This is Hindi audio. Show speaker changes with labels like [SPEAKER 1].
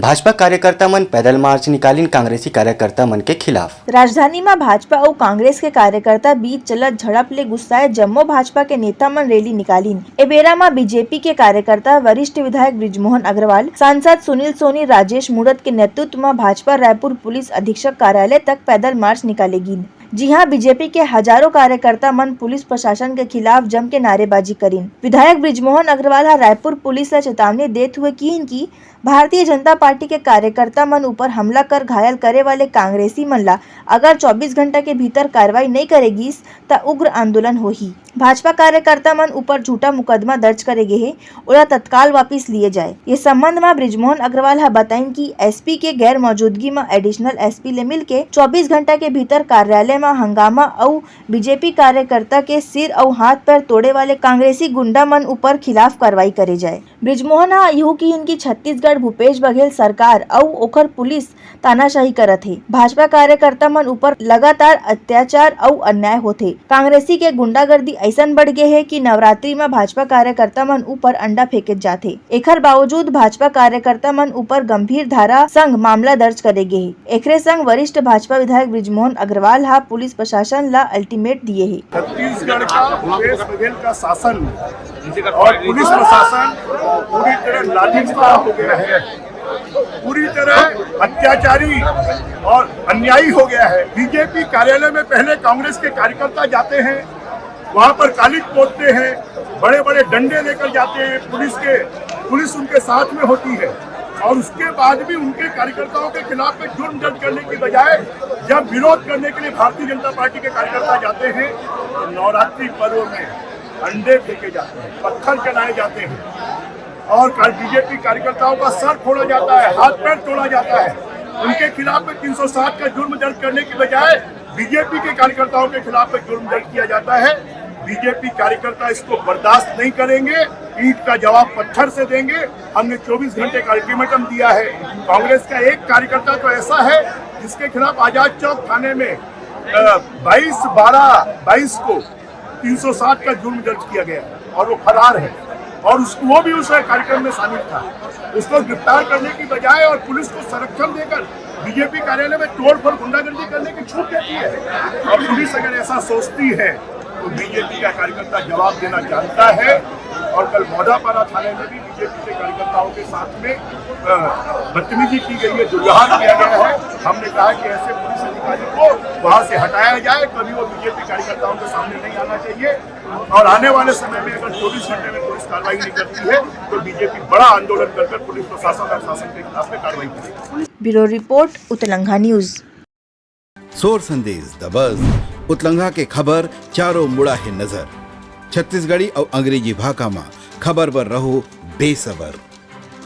[SPEAKER 1] भाजपा कार्यकर्ता मन पैदल मार्च निकालीन कांग्रेसी कार्यकर्ता मन के खिलाफ।
[SPEAKER 2] राजधानी में भाजपा और कांग्रेस के कार्यकर्ता बीच चलत झड़प ले गुस्साए जम्मो भाजपा के नेता मन रैली निकालीन। ए बेरा में बीजेपी के कार्यकर्ता वरिष्ठ विधायक बृजमोहन अग्रवाल, सांसद सुनील सोनी, राजेश मूणत के नेतृत्व में भाजपा रायपुर पुलिस अधीक्षक कार्यालय तक पैदल मार्च निकालेगी। जी हां, बीजेपी के हजारों कार्यकर्ता मन पुलिस प्रशासन के खिलाफ जम के नारेबाजी करीन। विधायक बृजमोहन अग्रवाल रायपुर पुलिस ला चेतावनी देते हुए की कि भारतीय जनता पार्टी के कार्यकर्ता मन ऊपर हमला कर घायल करे वाले कांग्रेसी मन ला अगर 24 घंटा के भीतर कार्रवाई नहीं करेगी तो उग्र आंदोलन होही। भाजपा कार्यकर्ता मन ऊपर झूठा मुकदमा दर्ज करे गए है, उन्हें तत्काल वापिस लिए जाए। ये संबंध में बृजमोहन अग्रवाल बताइन कि एसपी के गैर मौजूदगी में एडिशनल एसपी ले मिल के 24 घंटा के भीतर कार्यालय में हंगामा और बीजेपी कार्यकर्ता के सिर और हाथ पैर तोड़े वाले कांग्रेसी गुंडा मन ऊपर खिलाफ कार्रवाई करे जाए। बृजमोहन यू की इनकी छत्तीसगढ़ भूपेश बघेल सरकार और ओखर पुलिस तानाशाही करत है। भाजपा कार्यकर्ता मन ऊपर लगातार अत्याचार और अन्याय होते। कांग्रेसी के गुंडागर्दी ऐसन बढ़ गए है कि नवरात्रि में भाजपा कार्यकर्ता मन ऊपर अंडा फेंके जाते। एकर बावजूद भाजपा कार्यकर्ता मन ऊपर गंभीर धारा संग मामला दर्ज करे गए है। एकरे संग वरिष्ठ भाजपा विधायक बृजमोहन अग्रवाल पुलिस प्रशासन ला अल्टीमेट दिए है।
[SPEAKER 3] छत्तीसगढ़ का भूपेश बघेल का शासन और पुलिस प्रशासन पूरी तरह लाठीचार्ज हो गया है, पूरी तरह अत्याचारी और अन्यायी हो गया है। बीजेपी कार्यालय में पहले कांग्रेस के कार्यकर्ता जाते हैं, वहां पर कालिक पोतते हैं, बड़े बड़े डंडे लेकर जाते हैं, पुलिस उनके साथ में होती है और उसके बाद भी उनके कार्यकर्ताओं के खिलाफ में जुर्म दर्ज करने की बजाय जब विरोध करने के लिए भारतीय जनता पार्टी के कार्यकर्ता जाते हैं तो नवरात्रि पर्व में अंडे फेंके जाते हैं, पत्थर चलाए जाते हैं और बीजेपी कार्यकर्ताओं का सर फोड़ा जाता है, हाथ पैर तोड़ा जाता है। उनके खिलाफ में 360 का जुर्म दर्ज करने की बजाय बीजेपी के कार्यकर्ताओं के खिलाफ में जुर्म दर्ज किया जाता है। बीजेपी कार्यकर्ता इसको बर्दाश्त नहीं करेंगे, ईंट का जवाब पत्थर से देंगे। हमने 24 घंटे का अल्टीमेटम दिया है। कांग्रेस का एक कार्यकर्ता तो ऐसा है जिसके खिलाफ आजाद चौक थाने में 22/12/22 को 360 का जुर्म दर्ज किया गया और वो फरार है और वो भी उस कार्यक्रम में शामिल था। उसको गिरफ्तार करने की बजाय और पुलिस को संरक्षण देकर बीजेपी कार्यालय में तोड़फोड़ गुंडागर्दी करने की छूट देती है। और पुलिस अगर ऐसा सोचती है तो बीजेपी का कार्यकर्ता जवाब देना जानता है। और कल मौदापारा थाने में भी बीजेपी के कार्यकर्ताओं के साथ में बदतमीजी की गई है, दुर्व्यवहार किया गया है। हमने कहा कि ऐसे पुलिस अधिकारी को वहां से हटाया जाए, कभी वो बीजेपी कार्यकर्ताओं के सामने नहीं आना चाहिए। और आने वाले समय में अगर 24 घंटे में पुलिस कार्रवाई नहीं करती है तो बीजेपी बड़ा आंदोलन कर पुलिस प्रशासन और शासन के खिलाफ में कार्रवाई करेगी।
[SPEAKER 2] ब्यूरो रिपोर्ट, उतलंघा न्यूज।
[SPEAKER 4] सोर संदेश द बज़ उतलंघा के खबर चारों मुड़ा है नजर। छत्तीसगढ़ी और अंग्रेजी भाषा में खबर पर रहो बेसबर।